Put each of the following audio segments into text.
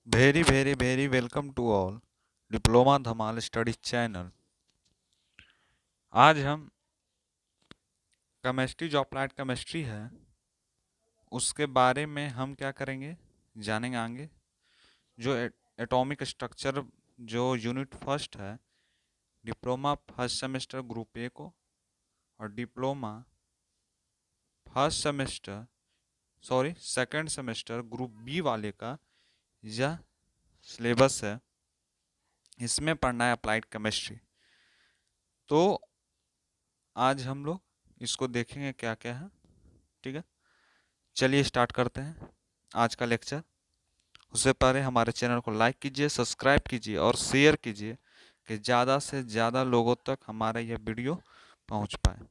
Very very very welcome to all diploma Dhamaal study channel. आज हम chemistry जो applied chemistry है उसके बारे में हम क्या करेंगे, जानेंगे आगे। जो एटॉमिक स्ट्रक्चर जो यूनिट फर्स्ट है diploma first semester group A को, और diploma first semester second semester group B वाले का यह सिलेबस है। इसमें पढ़ना है अप्लाइड केमिस्ट्री। तो आज हम लोग इसको देखेंगे क्या क्या है। ठीक है, चलिए स्टार्ट करते हैं आज का लेक्चर। उससे पहले हमारे चैनल को लाइक कीजिए, सब्सक्राइब कीजिए और शेयर कीजिए कि ज़्यादा से ज़्यादा लोगों तक हमारा यह वीडियो पहुंच पाए।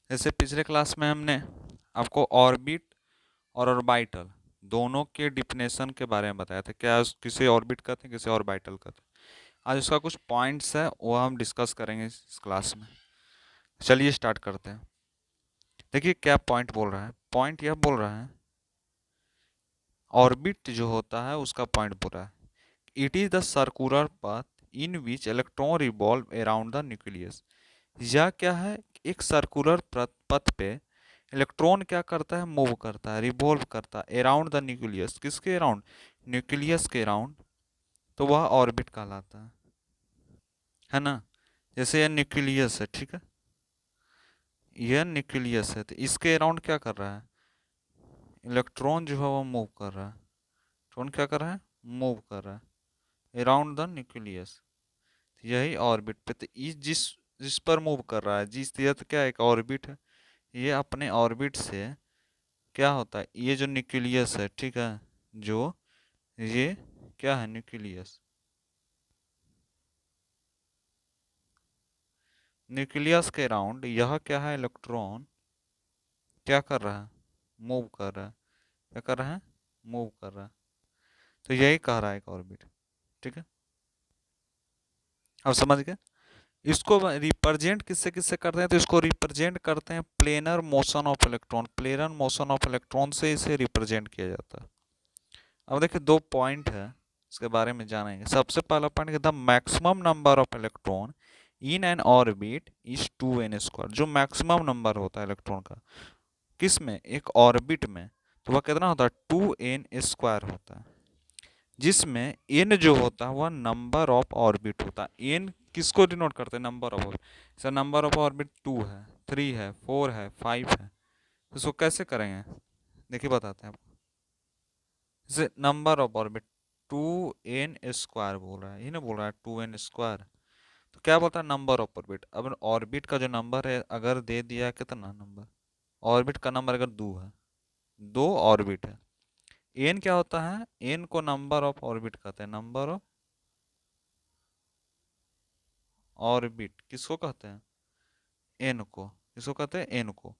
जैसे पिछले क्लास में हमने आपको ऑर्बिट और ऑर्बिटल दोनों के डिफिनेशन के बारे में बताया था, क्या किसे ऑर्बिट कहते हैं किसे ऑर्बिटल कहते हैं। आज उसका कुछ पॉइंट्स है वो हम डिस्कस करेंगे इस क्लास में। चलिए स्टार्ट करते हैं। देखिए क्या पॉइंट बोल रहा है। पॉइंट यह बोल रहा है, ऑर्बिट जो होता है उसका पॉइंट बोल रहा है, it is the circular path in which electron revolve around the nucleus. यह क्या है, एक सर्कुलर पथ पे इलेक्ट्रॉन क्या करता है, मूव करता है, रिवॉल्व करता है अराउंड द न्यूक्लियस। किसके अराउंड? न्यूक्लियस के अराउंड। तो वह ऑर्बिट कहलाता है ना। जैसे यह न्यूक्लियस है, ठीक है, यह न्यूक्लियस है, तो इसके अराउंड क्या कर रहा है, इलेक्ट्रॉन जो है वो मूव कर रहा है। इलेक्ट्रॉन क्या कर रहा है, मूव कर रहा है अराउंड द न्यूक्लियस। यही ऑर्बिट पे, तो इस जिस जिस पर मूव कर रहा है, जिस यह तो क्या एक ऑर्बिट है, ये अपने ऑर्बिट से क्या होता है, ये जो न्यूक्लियस है, ठीक है, जो ये क्या है न्यूक्लियस, न्यूक्लियस के अराउंड यह क्या है, इलेक्ट्रॉन क्या कर रहा है, मूव कर रहा है। क्या कर रहा है, मूव कर रहा है। तो यही कह रहा है एक ऑर्बिट। ठीक है, अब समझ गए। इसको रिप्रेजेंट किससे किससे करते हैं, तो इसको रिप्रेजेंट करते हैं planar motion of electron. Planar motion of electron से इसे रिप्रेजेंट किया जाता है। अब देखिए दो पॉइंट है, इसके बारे में जानेंगे। सबसे पहला point, the maximum number of electron in an orbit is 2n²। जो मैक्सिमम नंबर होता है इलेक्ट्रॉन का किस में, एक ऑर्बिट में, तो वह कितना होता है, 2n² होता है। जिसमें n जो होता है वह नंबर ऑफ ऑर्बिट होता है। n किसको डिनोट करते हैं, number of orbit. Sir number of orbit 2 है, 3 है, 4 है, 5 है। तो इसको कैसे करेंगे, देखिए बताते हैं आपको। जैसे नंबर ऑफ ऑर्बिट 2n² बोल रहा है, ये ना बोल रहा है 2n²। तो क्या बोलता है, नंबर ऑफ ऑर्बिट। अब ऑर्बिट का जो नंबर है अगर दे दिया है कितना नंबर, ऑर्बिट का नंबर अगर 2 है, 2 ऑर्बिट है। एन क्या होता है, एन को नंबर ऑफ ऑर्बिट कहते हैं। नंबर ऑफ ऑर्बिट किसको कहते हैं, एन को। किसको कहते हैं, एन को।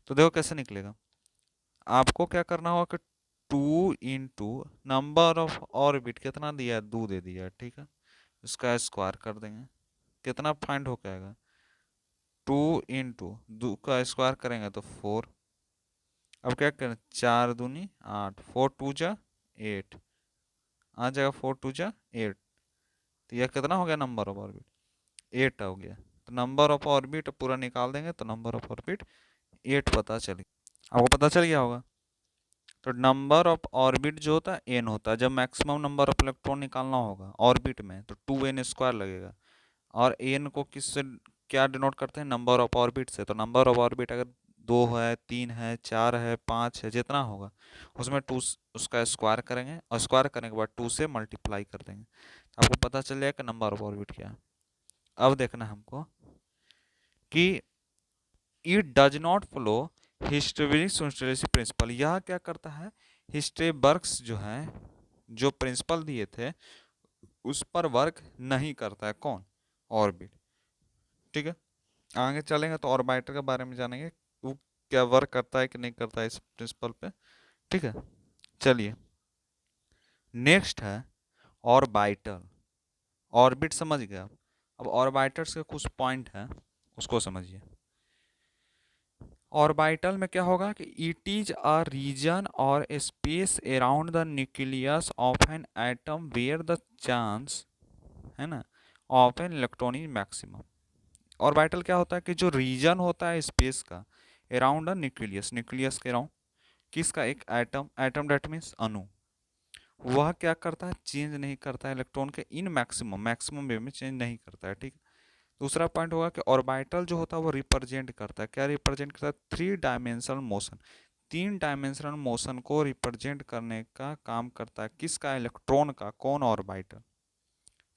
तो देखो कैसे निकलेगा, आपको क्या करना होगा कि 2 × नंबर ऑफ ऑर्बिट कितना दिया है, 2 दे दिया है, ठीक है, इसका स्क्वायर कर देंगे। कितना फाइंड हो जाएगा, 2 का स्क्वायर करेंगे तो 4। अब क्या करें, 4 दूनी 8, 4 × 2 = 8 आ जाएगा, 4 × 2 = 8। तो यह कितना हो गया, नंबर ऑफ ऑर्बिट 8 हो गया। तो नंबर ऑफ ऑर्बिट पूरा निकाल देंगे तो नंबर ऑफ ऑर्बिट 8 पता चली। आपको पता चल गया होगा। तो नंबर ऑफ ऑर्बिट जो होता है एन होता है। जब मैक्सिमम नंबर ऑफ इलेक्ट्रॉन निकालना होगा ऑर्बिट में तो 2n² लगेगा। और एन को किससे क्या डिनोट करते हैं, नंबर ऑफ ऑर्बिट से। तो नंबर ऑफ ऑर्बिट अगर 2 है, 3 है, 4 है, 5 है, जितना होगा उसमें 2 उसका स्क्वायर करेंगे, और स्क्वायर करने के बाद 2 से मल्टीप्लाई कर देंगे। आपको पता चल जाएगा कि नंबर ऑफ ऑर्बिट क्या है। अब देखना है हमको कि it does not follow historic principle. यह क्या करता है, हिस्टेबर्ग्स जो है, जो प्रिंसिपल दिए थे उस पर वर्क नहीं करता है। कौन, ऑर्बिट। ठीक है, आगे चलेंगे तो ऑर्बिटर के बारे में जानेंगे, वो क्या वर्क करता है कि नहीं करता है इस प्रिंसिपल पे। ठीक है, चलिए नेक्स्ट है ऑर्बिटल। ऑर्बिट समझ गए अब ऑर्बिटर्स के कुछ पॉइंट हैं उसको समझिए। ऑर्बिटल में क्या होगा कि इट इज अ रीजन और space around the nucleus of an atom where the chance, है ना, of an electron is maximum. Orbital क्या होता है कि जो रीजन होता है स्पेस का अराउंड द न्यूक्लियस, न्यूक्लियस के अराउंड किसका, एक एटम, एटम डेट मीन्स अणु, वह क्या करता है, चेंज नहीं करता है इलेक्ट्रॉन के इन मैक्सिमम, मैक्सिमम वे में चेंज नहीं करता है, ठीक है। दूसरा पॉइंट होगा कि ऑर्बिटल जो होता है वो रिप्रेजेंट करता है, क्या रिप्रेजेंट करता है, थ्री डायमेंशनल मोशन, तीन डायमेंशनल मोशन को रिप्रेजेंट करने का काम करता है, किसका, इलेक्ट्रॉन का, कौन, ऑर्बिटल।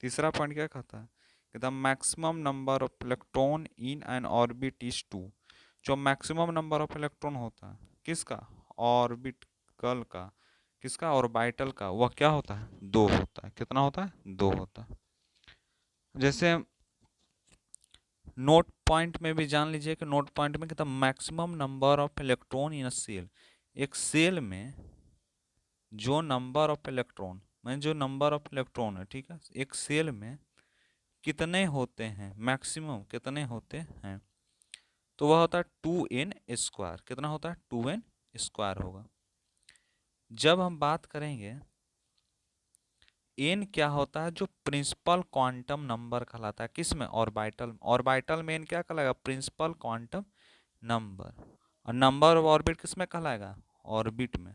तीसरा पॉइंट क्या कहता है कि the maximum number of electron in an orbit is two, जो मैक्सिमम नंबर ऑफ इलेक्ट्रॉन होता है किसका, ऑर्बिटल का, किसका, ऑर्बिटल का, वह क्या होता है, दो होता है, कितना होता है, दो होता है। जैसे नोट पॉइंट में भी जान लीजिए कि नोट पॉइंट में कितना, maximum number of electron in a shell, एक सेल में जो नंबर ऑफ इलेक्ट्रॉन, मैं जो नंबर ऑफ इलेक्ट्रॉन है, ठीक है, एक सेल में कितने होते हैं, मैक्सिमम कितने होते हैं, तो वह होता है 2n², कितना होता है, 2n² होगा। जब हम बात करेंगे एन क्या होता है, जो प्रिंसिपल क्वांटम नंबर कहलाता है, किस में, ऑर्बिटल, ऑर्बिटल में एन क्या कहलाएगा, प्रिंसिपल क्वांटम नंबर, और नंबर ऑफ ऑर्बिट किस में कहलाएगा, ऑर्बिट में।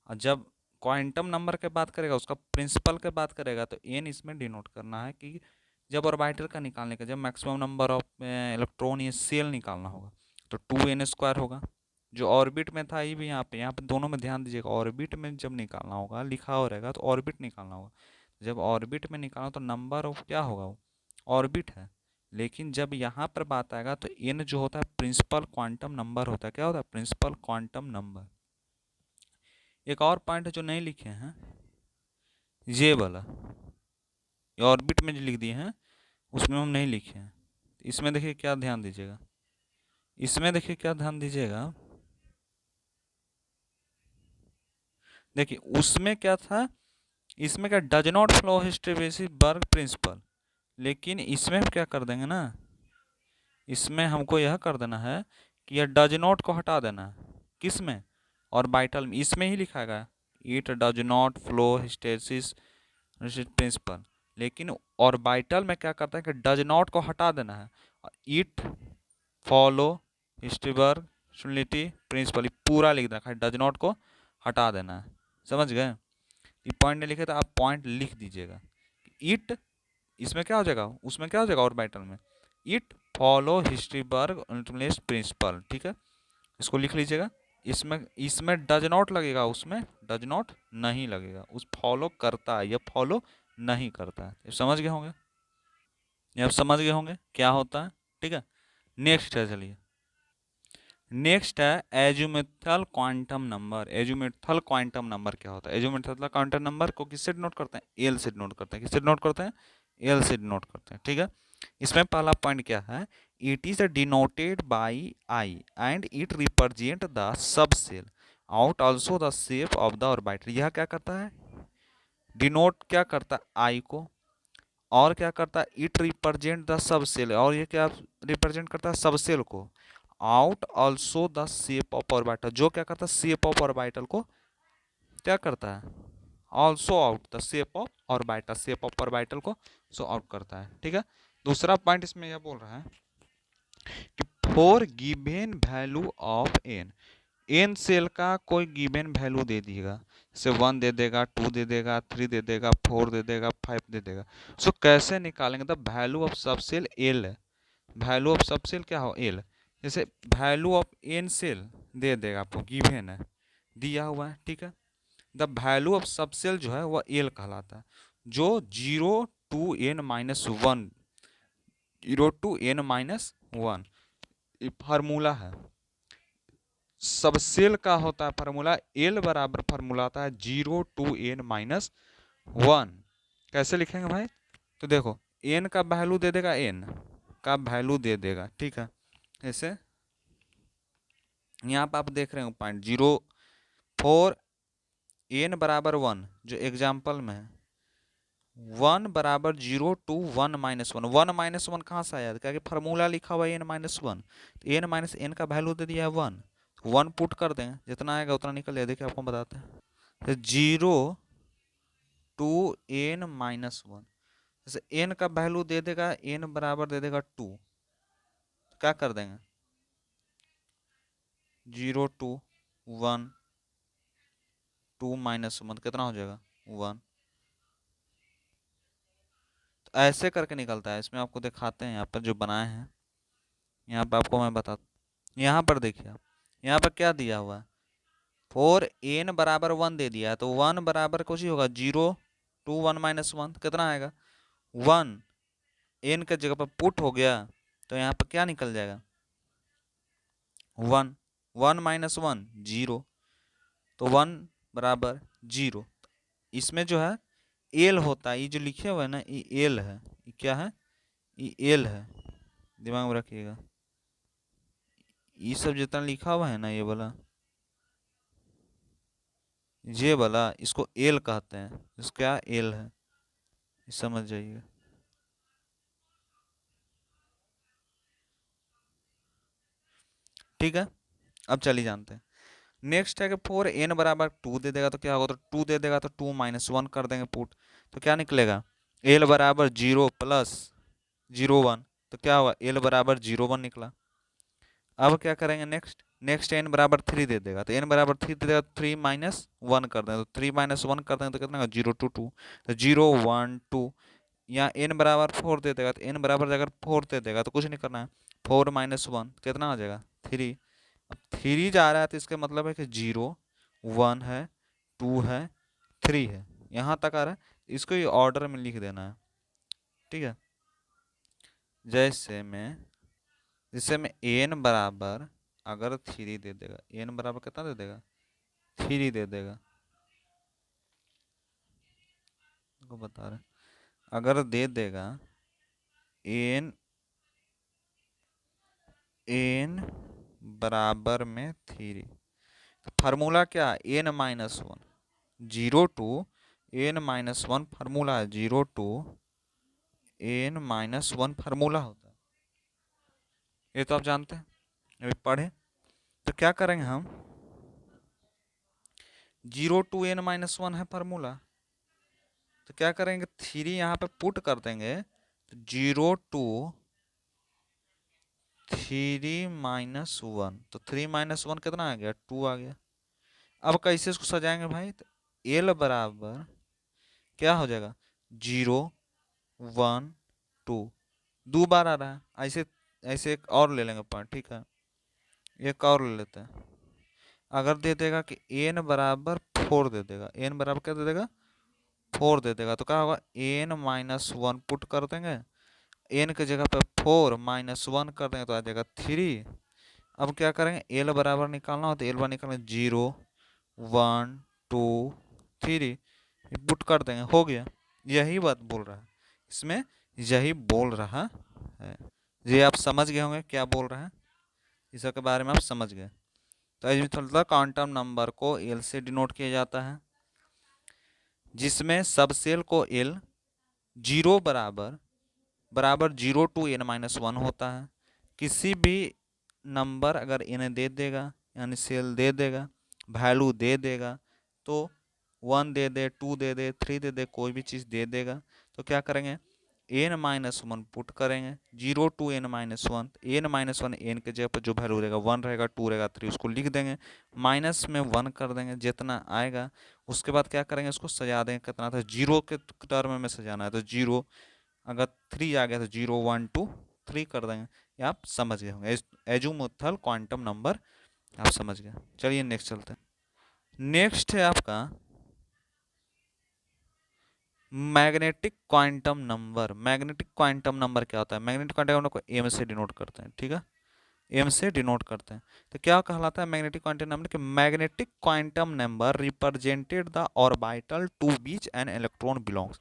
और जब क्वांटम नंबर के बात करेगा, उसका प्रिंसिपल के बात करेगा, तो एन इसमें डिनोट करना है कि जब ऑर्बिटल का निकालने का, जब मैक्सिमम नंबर ऑफ इलेक्ट्रॉन या सेल निकालना होगा तो 2n² होगा। जो ऑर्बिट में था ये भी यहाँ पे दोनों में ध्यान दीजिएगा, ऑर्बिट में जब निकालना होगा लिखा हो रहेगा तो ऑर्बिट निकालना होगा, जब ऑर्बिट में निकालना तो नंबर ऑफ क्या होगा, वो ऑर्बिट है। लेकिन जब यहाँ पर बात आएगा तो एन जो होता है प्रिंसिपल क्वांटम नंबर होता है, क्या होता है, प्रिंसिपल क्वांटम नंबर। एक और पॉइंट है जो नहीं लिखे हैं, ये वाला, ये ऑर्बिट में जो लिख दिए हैं उसमें हम नहीं लिखे हैं, इसमें देखिए क्या ध्यान दीजिएगा, इसमें देखिए क्या ध्यान दीजिएगा, देखिए उसमें क्या था, इसमें क्या, does not follow Heisenberg principle, लेकिन इसमें हम क्या कर देंगे ना, इसमें हमको यह कर देना है कि यह डज नॉट को हटा देना है, किस में, और बाइटल में, इसमें ही लिखा गया it does not follow hysteresis principle, लेकिन ऑर्बिटल में क्या करता है कि डज नॉट को हटा देना है, इट फॉलो हिस्टरीबर्ग सुनिटी प्रिंसिपल, पूरा लिख रखा है, डज नॉट को हटा देना है, समझ गए। ये पॉइंट नहीं लिखे तो आप पॉइंट लिख दीजिएगा, इट, इसमें क्या हो जाएगा, उसमें क्या हो जाएगा ऑर्बिटल में, इट फॉलो हिस्टरीबर्ग प्रिंसिपल, ठीक है, इसको लिख लीजिएगा। इसमें इसमें डज नॉट लगेगा, उसमें डज नॉट नहीं लगेगा, उस फॉलो करता है, या फॉलो नहीं करता है, समझ गए होंगे, ये आप समझ गए होंगे क्या होता है, ठीक है। नेक्स्ट है, चलिए नेक्स्ट है एजुमेथल क्वांटम नंबर। एजुमेथल क्वांटम नंबर क्या होता है, एजुमेथल क्वांटम नंबर को किससे डिनोट करते हैं, एल से डिनोट करते हैं, किससे डिनोट करते हैं, एल से डिनोट करते हैं, ठीक है। इसमें पहला पॉइंट क्या है, it is denoted by I and it represent the sub sell out also the shape of the orbital. यह क्या करता है, डिनोट क्या करता है आई को, और क्या करता है, it represent the sub shell, और ये क्या रिप्रेजेंट करता है, सब सेल को, out also the shape of orbital, जो क्या करता है, शेप ऑफ ऑर्बिटल को क्या करता है, also out the shape of orbital, shape of orbital को सो आउट करता है, ठीक है। दूसरा पॉइंट इसमें यह बोल रहा है कि for given value of N, N shell का कोई गिवन वैल्यू दे दिएगा, जैसे 1 दे देगा, 2 दे देगा, 3 दे देगा, 4 दे देगा, 5 दे देगा, सो कैसे निकालेंगे, द वैल्यू ऑफ सब सेल एल है, वैल्यू ऑफ सब सेल क्या हो, एल, जैसे वैल्यू ऑफ एन सेल दे देगा आपको, गिवन है, दिया हुआ है, ठीक है। द वैल्यू ऑफ सब सेल जो है वह एल कहलाता है, जो 0 to n-1, 0 to n-1 formula है, सब सेल का होता है फार्मूला, एल बराबर फार्मूला आता है 0 to n-1। कैसे लिखेंगे भाई, तो देखो एन का वैल्यू दे देगा, एन का वैल्यू दे देगा, ठीक है। जैसे यहाँ पर आप देख रहे हो पॉइंट 0 4 n बराबर 1, जो एग्जाम्पल में है, 1 बराबर 0 to 1 minus one. 1 minus one कहाँ से आया, क्या कि फार्मूला लिखा हुआ है n-1, तो n माइनस n का वैल्यू दे दिया है 1, 1 पुट कर देंगे, जितना आएगा उतना निकल जाएगा। देखिए आपको बताते हैं, तो 0 टू n-1, जैसे n का वैल्यू दे देगा, n बराबर दे देगा 2, तो क्या कर देंगे 0 टू 1, 2 माइनस 1 कितना हो जाएगा 1। तो ऐसे करके निकलता है। इसमें आपको दिखाते हैं, यहाँ पर जो बनाए हैं, यहाँ पर आपको मैं बता, यहाँ पर देखिए आप, यहाँ पर क्या दिया हुआ है, 4 n बराबर 1 दे दिया है, तो 1 बराबर कुछ ही होगा 0 टू 1 माइनस 1, कितना आएगा 1, n के जगह पर पुट हो गया, तो यहाँ पर क्या निकल जाएगा 1, 1 माइनस 1 0, तो 1 बराबर 0। इसमें जो है एल होता है, ये जो लिखे हुए है ना, ये एल है, ये क्या है, ये एल है, दिमाग में रखिएगा। ये सब जितना लिखा हुआ है ना, ये वाला, ये वाला, इसको एल कहते हैं, इसको क्या एल है, समझ जाइए। ठीक है, अब चलिए जानते हैं। नेक्स्ट है कि 4 n बराबर 2 दे देगा तो क्या होगा, तो 2 दे देगा तो 2 माइनस 1 कर देंगे पुट, तो क्या निकलेगा l बराबर 0 प्लस 0 1, तो क्या हुआ l बराबर 0 1 निकला। अब क्या करेंगे नेक्स्ट, नेक्स्ट n बराबर 3 दे देगा, तो n बराबर 3 दे देगा, 3 माइनस 1 कर देंगे, तो 3 माइनस 1 कर देंगे तो कितना 0 टू 2, तो 0 1 2। यहाँ n बराबर 4 दे देगा, तो n बराबर अगर 4 दे देगा तो कुछ नहीं करना है, 4 माइनस 1 कितना हो जाएगा 3। अब 3 जा रहा है तो इसका मतलब है कि 0 1 है, 2 है, 3 है, यहाँ तक आ रहा है। इसको ये ऑर्डर में लिख देना है, ठीक है। जैसे में n बराबर अगर 3 दे देगा, n बराबर कितना दे देगा 3 दे देगा, को बता रहे, अगर दे देगा n n बराबर में 3, तो फार्मूला क्या है n-1, 0 टू n-1 फार्मूला है, 0 टू n-1 फार्मूला होता है, ये तो आप जानते हैं, अभी पढ़े। तो क्या करेंगे हम, 0 टू n-1 है फार्मूला, तो क्या करेंगे 3 यहाँ पे पुट कर देंगे, तो 0 टू 3-1, तो 3-1 कितना आ गया 2 आ गया। अब कैसे इसको सजाएंगे भाई, तो एल बराबर क्या हो जाएगा 0 1 2, 2 बार आ रहा है, ऐसे ऐसे एक और ले लेंगे पॉइंट, ठीक है, एक और ले लेते हैं। अगर दे देगा कि n बराबर 4 दे देगा, n बराबर क्या दे देगा 4 दे देगा, तो क्या होगा n-1 पुट कर देंगे, n की जगह पे 4 माइनस 1 कर देंगे तो आ जाएगा 3। अब क्या करेंगे एल बराबर निकालना हो, तो एल बराबर निकालेंगे 0 1 2 3, पुट कर देंगे, हो गया। यही बात बोल रहा है इसमें, यही बोल रहा है। ये आप समझ गए होंगे क्या बोल रहे हैं, इस सब के बारे में आप समझ गए। तो इसमें क्वांटम नंबर को एल से डिनोट किया जाता है, जिसमें सबसेल को एल 0 बराबर बराबर 0 टू n-1 होता है। किसी भी नंबर अगर n दे देगा, यानी सेल दे देगा, वैल्यू दे देगा, तो 1 दे दे, 2 दे दे, 3 दे दे, कोई भी चीज़ दे देगा, तो क्या करेंगे n-1 पुट करेंगे, 0 टू n-1, n-1 n के जगह पर जो वैल्यू रहेगा 1 रहेगा, 2 रहेगा, 3 उसको लिख देंगे, माइनस में 1 कर देंगे जितना आएगा। उसके बाद क्या करेंगे इसको सजा देंगे, कितना था 0 के टर्म में सजाना है, तो 0 अगर 3 आ गया तो 0 1 2 3 कर देंगे। ये आप समझ गए होंगे, एजुमुथल क्वांटम नंबर आप समझ गए। चलिए नेक्स्ट चलते हैं। नेक्स्ट है आपका magnetic quantum number. Magnetic quantum number क्या होता है, मैग्नेटिक क्वांटम नंबर को एम से डिनोट करते हैं, ठीक है, एम से डिनोट करते हैं। तो क्या कहलाता है मैग्नेटिक क्वांटम नंबर, कि magnetic quantum number represented the orbital to which an electron belongs.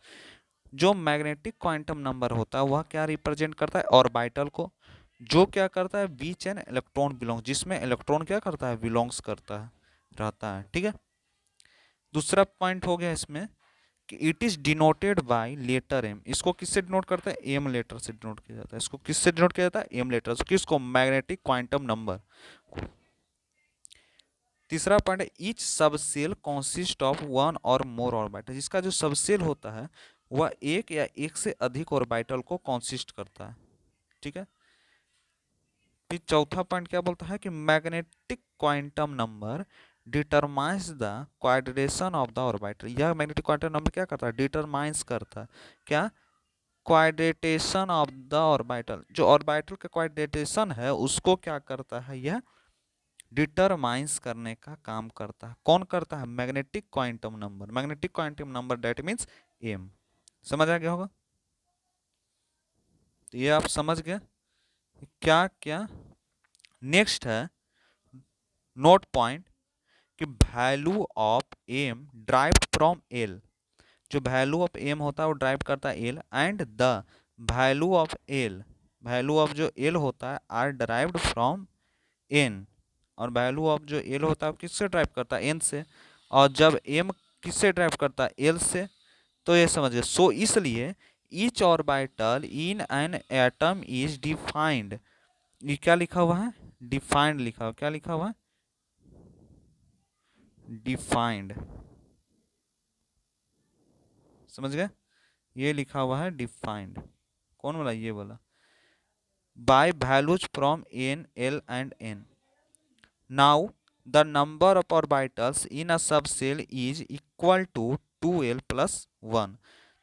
जो मैग्नेटिक क्वांटम नंबर होता है वह क्या रिप्रेजेंट करता है, ऑर्बिटल को, जो क्या करता है बीच एन इलेक्ट्रॉन बिलोंग्स, जिसमें इलेक्ट्रॉन क्या करता है बिलोंग्स करता है, रहता है, ठीक है। दूसरा पॉइंट हो गया इसमें कि it is denoted by letter M. इसको किससे डिनोट करते हैं? एम लेटर से डिनोट किया जाता है। इसको किससे डिनोट किया जाता है? एम लेटर से। किसको? Magnetic quantum number. तीसरा पॉइंट है each subshell consist of one और मोर ऑर्बिटल। जिसका जो सबसेल होता है वह एक या एक से अधिक ऑर्बिटल को कॉन्सिस्ट करता है। ठीक है। फिर चौथा पॉइंट क्या बोलता है कि magnetic quantum number determines the quadration of the orbital. यह मैग्नेटिक क्वांटम नंबर क्या करता है? डिटरमाइंस करता है क्या? Quadratation of the orbital. जो ऑर्बिटल का क्वाड्रेटेशन है उसको क्या करता है? यह डिटरमाइंस करने का काम करता है। कौन करता है? Magnetic quantum number. Magnetic quantum number that means M. समझ आ गया होगा? तो ये आप समझ गए क्या क्या। नेक्स्ट है नोट पॉइंट कि value of M derived from L. जो वैल्यू ऑफ एम होता है वो ड्राइव करता है L, and the value of L, value of जो एल होता है आर ड्राइव्ड फ्रॉम एन। और वैल्यू ऑफ जो एल होता है किससे ड्राइव करता है? एन से। और जब एम किससे ड्राइव करता है? एल से। तो ये समझिए। सो इसलिए each orbital in an atom is defined. ये क्या लिखा हुआ है? डिफाइंड लिखा हुआ। क्या लिखा हुआ है? डिफाइंड। समझ गए? ये लिखा हुआ है डिफाइंड। कौन बोला? ये बोला। By values from N, L and N. Now the number of orbitals in a sub cell is equal to 2l plus 1।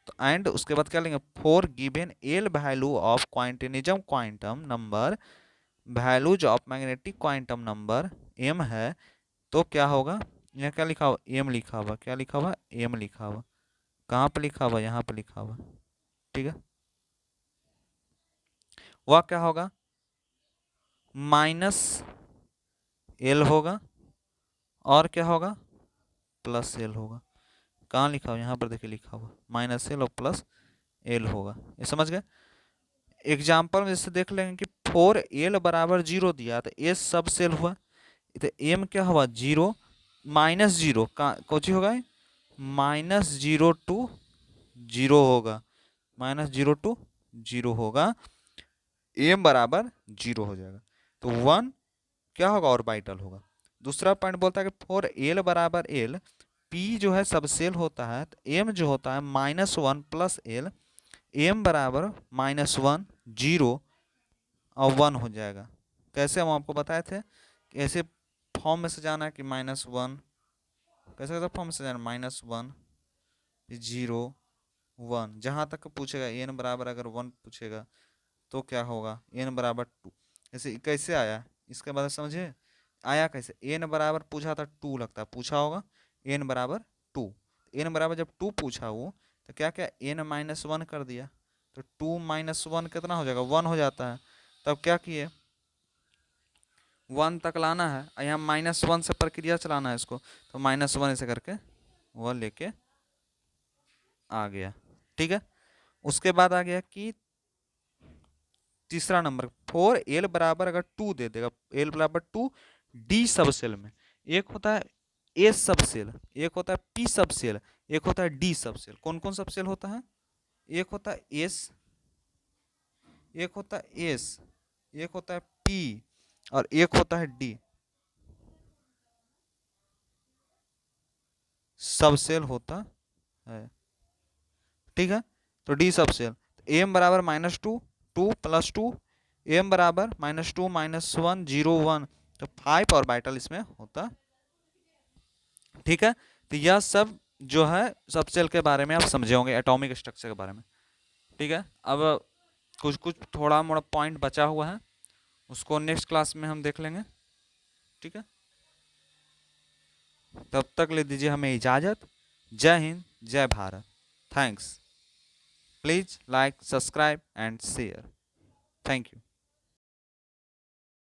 तो एंड उसके बाद क्या लेंगे? For given L value of quantinism quantum number, values of magnetic quantum number M है। तो क्या होगा? यहाँ क्या लिखा हुआ? एम लिखा हुआ। क्या लिखा हुआ? एम लिखा हुआ। कहाँ पे लिखा हुआ? यहाँ पे लिखा हुआ। ठीक है। वह क्या होगा? माइनस एल होगा और क्या होगा? प्लस एल होगा। कहाँ लिखा हुआ? यहाँ पर देखिए लिखा हुआ माइनस एल और प्लस एल होगा। ये समझ गए? एग्जाम्पल में जैसे देख लेंगे कि 4l बराबर 0 दिया तो एस सब सेल हुआ। तो एम क्या हुआ? 0 माइनस 0 का कोची होगा? -0 to 0 होगा। -0 to 0 होगा। एम बराबर 0 हो जाएगा। तो 1 क्या होगा? ऑर्बिटल होगा। दूसरा पॉइंट बोलता है कि 4l बराबर l, p जो है सबसेल होता है तो m जो होता है -1 प्लस l, m बराबर -1 0 और 1 हो जाएगा। कैसे? हम आपको बताए थे कि ऐसे फॉर्म में से जाना है कि -1, कैसे कैसे फॉर्म में से जाना? -1 0 1, जहाँ तक पूछेगा n बराबर अगर 1 पूछेगा तो क्या होगा? n बराबर 2। ऐसे कैसे आया इसके बाद समझे? आया कैसे? n बराबर पूछा था 2 लगता है पूछा होगा। n बराबर 2, n बराबर जब 2 पूछा वो तो क्या क्या n-1 कर दिया। तो 2 - 1 कितना हो जाएगा? 1 हो जाता है। तब क्या किए? 1 तक लाना है और यहाँ -1 से प्रक्रिया चलाना है इसको। तो -1 ऐसे करके वह लेके आ गया। ठीक है। उसके बाद आ गया कि तीसरा नंबर 4l बराबर अगर 2 दे देगा, l बराबर 2 डी सब सेल में। एक होता है एस सब सेल, एक होता है पी सब सेल, एक होता है डी सब सेल। कौन कौन सब सेल होता है? एक होता है एस, एक होता है एस, एक होता है पी और एक होता है डी। सब सेल होता है। ठीक है। तो डी सब सेल एम बराबर -2, 2 + 2, एम बराबर -2 -1 0 1। तो 5 ऑर्बिटल इसमें होता। ठीक है। तो यह सब जो है सब सेल के बारे में आप समझे होंगे, एटॉमिक स्ट्रक्चर के बारे में। ठीक है। अब कुछ कुछ थोड़ा मोड़ा पॉइंट बचा हुआ है उसको नेक्स्ट क्लास में हम देख लेंगे। ठीक है। तब तक ले दीजिए हमें इजाज़त। जय हिंद, जय Bharat. Thanks. Please like, subscribe and share. Thank you.